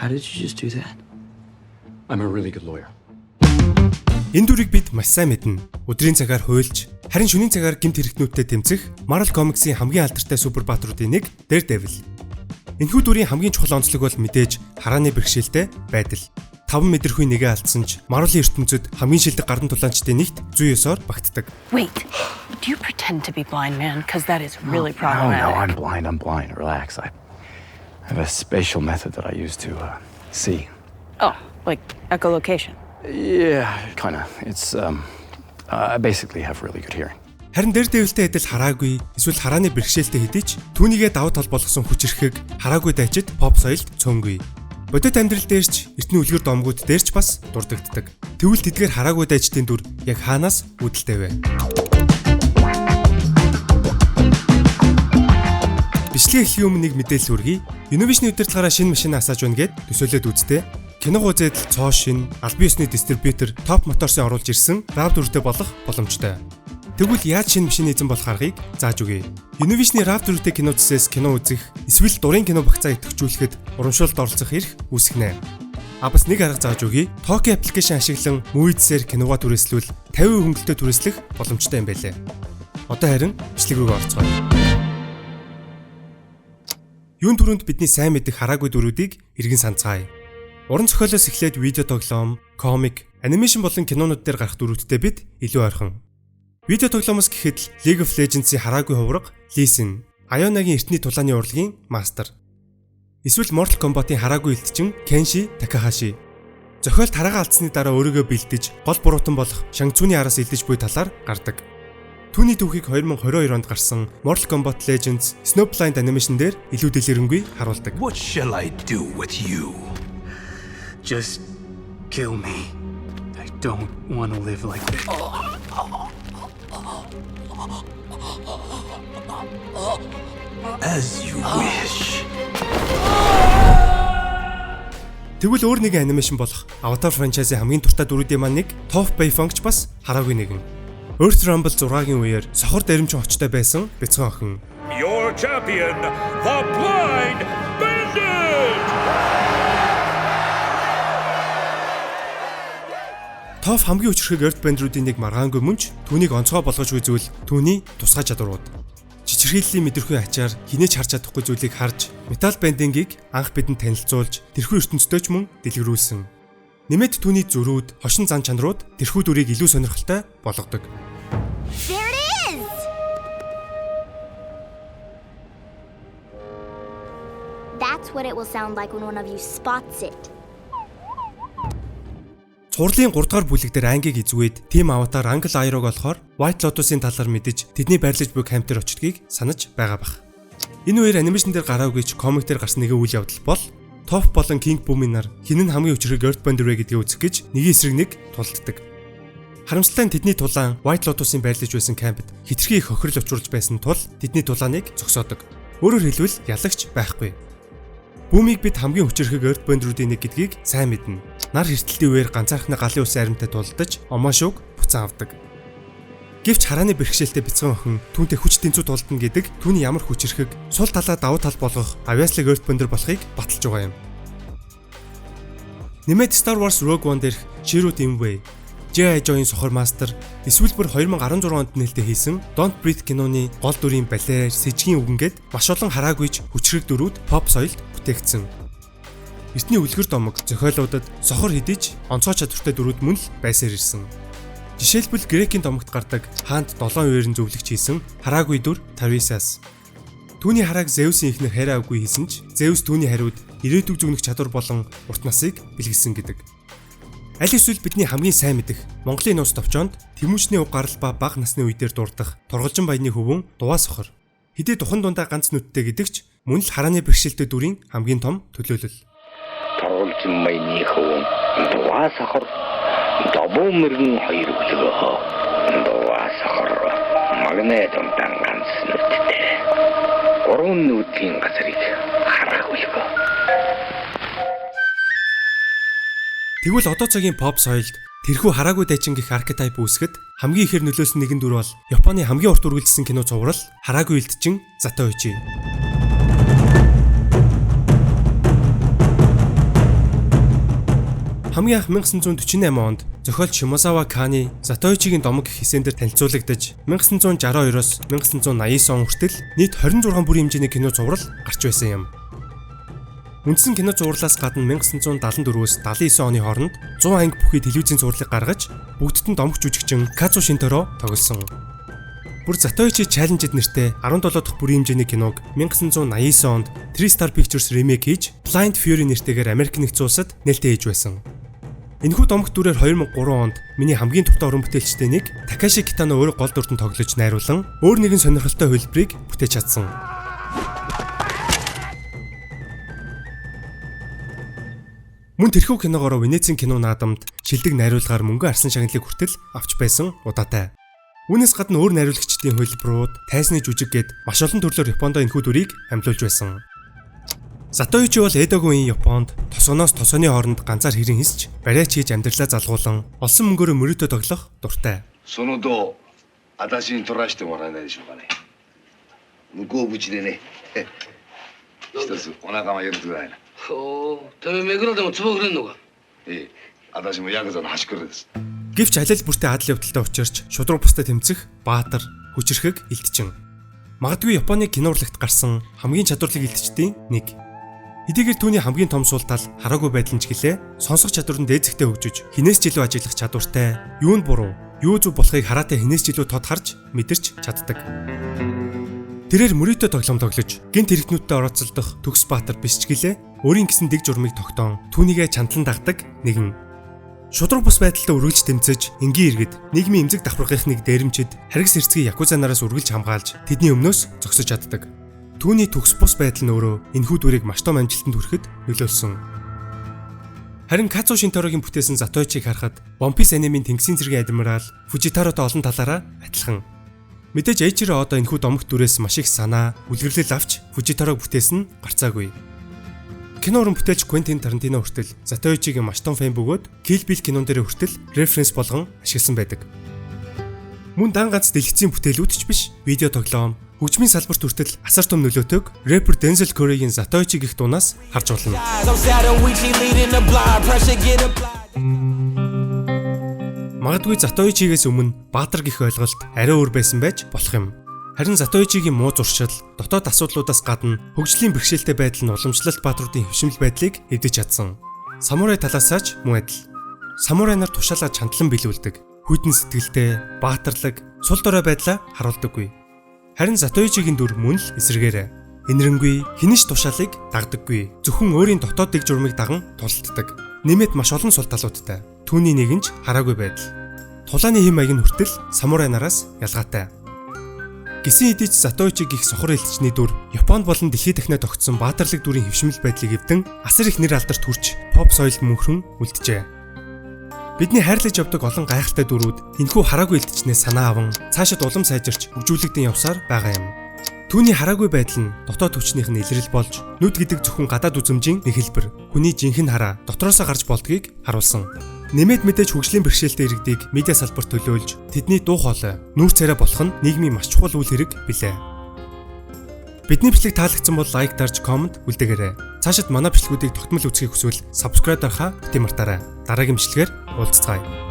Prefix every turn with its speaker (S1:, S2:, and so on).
S1: How did you just do that? I'm a really good lawyer.
S2: Энэ дүрийг бид маш сайн мэднэ. Өдрийн цагаар хуйлж, харин шөнийн цагаар гэмт хэрэгтнүүдтэй тэмцэх Marvel Comics-ийн хамгийн алдартай супербаатруудын нэг Daredevil. Энэхүү дүрийн хамгийн чухал онцлог бол мэдээж харааны бэрхшээлтэй байдал. 5 мэдрэхүй нэгэ алдсан ч Marvel-ийн ертөнцид хамгийн шилдэг гардан тулаанчдын нэгт 109-оор багтдаг.
S3: Wait. Do you pretend to be blind, man? Because that is really
S1: No,
S3: problematic.
S1: I'm blind. Relax. I have a spatial method that I use to see.
S3: Oh, like echolocation.
S1: Yeah, kind of. It's I basically have really good hearing.
S2: Харин Daredevil-тэй адил хараагүй, эсвэл харааны бэрхшээлтэй хэдий ч түүнийгээ давуу тал болгосон хүчирхэг хараагүй дайчид pop соёлд цөөнгүй. Бодит амьдрал дээр ч эртний үлгэр домгууд дээр ч бас дурддагддаг. Тэгвэл тэдгээр хараагүй дайчдын дүр яг хаанаас үүдэлтэй вэ? Бичлэгийн эхлэх өмнө нэг мэдээлэл хүргэе. Univision удирдлагаараа шинэ машин асааж байна гэд төсөөлөд үзтээ. Киногоо зэдэл цоо шин, албан ёсны дистрибьютор Top Motors-ын оруулж ирсэн RAV4-тэй болох боломжтой. Тэгвэл яаж шинэ машин эзэн болох аргыг зааж өгье. Univision-ийн RAV4-тэй кино зэсээс кино үзэх, эсвэл дурын кино багцаа идэвхжүүлэхэд урамшуулалт оролцох эрх үүсгэнэ. Бас нэг арга зааж өгье. Toki аппликейшн ашиглан Movies-ээр киногоо түрээслүүл 50% хөнгөлөлтөд түрээслэх боломжтой юм байлээ. Одоо харин бичлэг рүү орцгоё. Юун түрүүнд бидний сайн мэддэг хараагүй дүрүүдийг эргэн санацгаая. Уран зохиолоос эхлээд видео тоглоом, комик, анимашн болон кинонууд дээр гарах дүрүүдтэй бид илүү ойрхон. Видео тоглоомоос гэхэд л League of Legends-ийн хараагүй хувраг Lee Sin, Ionaгийн эртний тулааны урлагийн мастер. Эсвэл Mortal Kombat-ийн хараагүй элдчин Kenshi Takahashi. Зохиолт хараагаа алдсны дараа өөрийгөө бэлдэж, гол буруутан болох Shang Tsung-ийн араас элдэж буй талаар гардаг. Түүний түүхийг 2022 онд гарсан Mortal Kombat Legends Snowblind Animation дээр илүү дэлгэрэнгүй харуулдаг.
S4: What shall I do with you?
S1: Just kill me. I don't want to live like this.
S4: As you wish.
S2: Тэгвэл өөр нэгэн анимашн болох Avatar franchise-ийн хамгийн дуртай дүрүүдийн маань нэг Toph Beifong ч бас хараагүй нэгэн. Earth Rumble 6-гийн үеэр сохор даримчин очтой байсан бяцхан охин.
S5: Your champion, the Blind Bandit!
S2: Toph хамгийн хүчрхэг Earth Band-руудын нэг маргаангүй мөнч түүнийг онцгой болгож буй зүйл түүний тусгай чадварууд. Чичирхийллийн мэдрэхүй ачаар хинээч харж чадахгүй зүйлийг харж, Metal Bending-ийг анх бидэнд танилцуулж, тэрхүү ертөнцтэй ч мөн дэлгэрүүлсэн. Нэмээд түүний зөрүүд, хошин зан чанарууд тэрхүү дүрийг илүү сонирхолтой болгодог.
S6: There it is! That's what it will sound like when one of you spots it.
S2: Цувралын 3 дугаар бүлэг дээр ангийг эзвээд Team Avatar Angel Iroh болохоор White Lotus-ийн талаар мэдэж тэдний байрлаж буй камп дээр очдгийг санаж байгаа бах. Энэ үеэр анимашн дээр гараагүй ч комик дээр гарсан нэг үйл явдал бол Toph болон King Boomy нар хин нь хамгийн хүчрэг Earth Band вэ гэдгийг үзэх гэж нэг эсрэг нэг тулддаг. Харамсалтай нь тэдний тулаан White Lotus-ийн байрлаж байсан кампд хитрхи их хохирол учруулж байсан тул тэдний тулааныг зогсоодог. Өөрөөр хэлбэл ялагч байхгүй. Бүүмийг бид хамгийн хүчирхэг Earth Band-руудын нэг гэдгийг сайн мэднэ. Нар хэртэлтийн үеэр ганцаархны галын ус аримтай тулдаж, омоошуг буцаан авдаг. Гэвч харааны бэрхшээлтэй бяцхан охин түүнтэй хүч тэнцүү тулдна гэдэг түүний ямар хүчирхэг сул талаа давуу тал болгох авьяаслаг Earth Band-р болохыг баталж байгаа юм. Нэмээд Star Wars Rogue One дээрх Chirrut Imwe, G.I. Joe-ийн сохор мастер, эсвэл бүр 2016 онд нээлттэй хийсэн Don't Breathe киноны гол дүрийн балер, сэжгийн үгэнгээд маш олон хараагүйч хүчрэг дүрүүд pop соёлд бүтээгдсэн. Эртний үлгэр домог зохиолуудад сохор хэдиж онцгой чадвартай дүрүүд мөн л байсаар ирсэн. Жишээлбэл Грекийн домогт гардаг хаанд 7 үеэрн зөвлөгч хийсэн хараагүй дүр Tarisas. Түүний харааг Zeus-ийн эхнэр Hera үгүй хийсэн ч Zeus түүний хариуд ирээдүг зүгнэх чадвар болон урт насыг бэлгэлсэн гэдэг. Аль эсвэл бидний хамгийн сайн мэдэх Монголын нууц товчоонд Тэмүүчний уг гарал ба бага насны үедэр дурдах Торголжин баяны хөвөн Дуваа сохор. Хэдий духан дундаа ганц нүдтэй гэдэгч мөн л харааны бэрхшээлтэй дүрийн хамгийн том төлөөлөл.
S7: Торголжин баяны хөвөн Дуваа сохор Добоо мөргөн хоёр өглөө. Дуваа сохор магнай дундаа ганц нүдтэй. Гурван нүдийн газрыг хараагүй.
S2: Тэгвэл одоо цагийн pop соёлд тэрхүү хараагүй дайчин гэх архетип үүсгэд хамгийн ихээр нөлөөсөн нэгэн дүр бол Японы хамгийн урт үргэлжилсэн кино цуврал Хараагүй элдчин Zatoichi. Хамгийн анх 1948 онд зохиолч Шимозава Каны Затоичигийн домог гэх хэсэн дээр танилцуулагдаж 1962-оос 1989 он хүртэл нийт 26 бүрийн хэмжээний кино зурвал гарч байсан юм. Үндсэн кино зурлаас гадна 1974-өөс 79 оны хооронд 100 анги бүхий телевизийн зурлыг гаргаж бүгдд нь домог жүжигчин Кацу Шинтаро тоглосон. Бүр Затоичи Challenge нэртэй 17 дахь бүрийн хэмжээний киног 1989 онд Three Star Pictures ремейк хийж Blind Fury нэртэйгээр Америк нэгдсэн улсад нээлттэй хийж байсан. Энэхүү домог дүрээр 2003 онд миний хамгийн дуртай уран бүтээлчтэй нэг Такаши Китано өөрөө гол дүртэн тоглож найруулан өөр нэгэн сонирхолтой хөлбөрийг бүтээж чадсан. Мөн тэрхүү киногоор Венецийн кино наадамд шилдэг найруулгаар мөнгөн арсан шагналыг хүртэл авч байсан удаатай. Үүнээс гадна өөр найруулагчдын хөлбөрүүд, тайзны жүжиг гээд маш олон төрлөөр Японд энэхүү дүрийг амьлуулж байсан. Затоичи бол Эдогийн Японд тосгоноос тосгоны хооронд ганцаар хэрэн хисч, бариач хийж амьдралаа залгуулan олсон мөнгөөр мөрөөдөө тоглох дуртай.
S8: その度私に取らせてもらえないでしょうかね。向こう口でね。一つお仲間入れてくださいな。
S9: ほう、てめえめくらでも壺くれんのか。
S8: ええ、私もヤクザの端くれです。
S2: Гэвч аль бүртээ адал явдалтай учирч шудраг бусдад тэмцэх баатар, хүчрхэг элдчин. Магадгүй Японы кино урлагт гарсан хамгийн чадварлаг элдчдийн нэг. Хэдийгээр түүний хамгийн том сул тал хараагүй байдал ч гэлээ сонсох чадвар нь дээзэгтэй хөгжиж хинээс ч илүү ажиглах чадвартай, юу нь буруу, юу зөв болохыг хараатай хинээс ч илүү тод харж мэдэрч чаддаг. Тэрээр мөрөөдөө тоглоом тоглож, гинт хэрэгтнүүдтэй орооцолдох төгс баатар биш ч гэлээ өөрийн гэсэн дэг журмыг тогтоон түүнийгээ чандлан дагдаг нэгэн. Шудраг бус байдалтай үргэлж тэмцэж, энгийн иргэд нийгмийн эмзэг давхаргынхныг дээрэмчид харгас хэрцгий якуза нараас үргэлж хамгаалж тэдний өмнөөс зогсож чаддаг. Түүний төгс бус байдал нь өөрөө энэхүү дүрийг маш том амжилтанд хүрэхэд нөлөөлсөн. Харин Кацу Шинтарогийн бүтээсэн Затоичиг харахад One Piece анимын тэнгисийн цэргийн адмирал Фужитаротой олон талаараа адилхан. Мэдээж Эйчиро одоо энэхүү домогт дүрээс маш их санаа, үлгэрлэл авч Фужитарог бүтээсэн нь гарцаагүй. Кино уран бүтээлч Квентин Тарантино хүртэл Затоичигийн маш том фэн бөгөөд Kill Bill кинон дээр хүртэл референс болгон ашигласан байдаг. Мөн дан ганц дэлгэцийн бүтээлүүд ч биш, видео тоглоом, хөгжмийн салбарт хүртэл асар том нөлөөтэйг рэпер Denzel Curry-гийн Затоичи гэх дуунаас харж болно. Магадгүй Затоичигээс өмнө баатар гэх ойлголт арай өөр байсан байж болох юм. Харин Затоичигийн муу зуршил, дотоод асуудлуудаас гадна хөгжлийн бэрхшээлтэй байдал нь уламжлалт баатруудын хөвшмөл байдлыг эвдэж чадсан. Самурай талаасаа ч муу адил. Самурай нар тушаалаа чандлан биелүүлдэг. Хүйтэн сэтгэлтэй, баатарлаг, сул дорой байдлаа харуулдаггүй. Харин Затоичигийн дүр мөн л эсрэгээрээ. Инэрэнгүй, хинэж тушаалыг дагдаггүй. Зөвхөн өөрийн дотоод дэг журмыг даган тулалддаг. Нэмээд маш олон сул талуудтай. Түүний нэг нь ч хараагүй байдал. Тулааны хэм маяг нь хүртэл самурай нараас ялгаатай. Гисэн хэдий ч Затоичи гих сохор элчний дүр Японд болон дэлхийд дахинаа тогтсон баатарлаг дүрийн хөвшмөл байдлыг эвдэн асар их нэр алдарт хүрч pop соёлд мөнхрөн үлджээ. Бидний хайрлаж явдаг олон гайхалтай дүрүүд энэхүү хараагүй элчнээс санаа аван цаашид улам сайжирч хөгжүүлэгдэн явсаар байгаа юм. Түүний хараагүй байдал нь дотоод хүчнийх нь илрэл болж нүд гэдэг зөвхөн гадаад үзмжийн нэг хэлбэр хүний жинхэнэ хараа дотроосоо гарч болдгийг харуулсан. Нэмээд мэдээж хөгжлийн бэрхшээлтэй иргэдийг медиа салбарт төлөөлж тэдний дуу хоолой, нүүр царай болох нь нийгмийн маш чухал үйл хэрэг билээ. Бидний бичлэг таалагдсан бол лайк дарж, комент үлдээгээрэй. Цаашид манай бичлэгүүдийг тогтмол үзхийг хүсвэл subscribe дарахаа бити мартаарай. Дараагийн бичлэгээр уулзцгаая.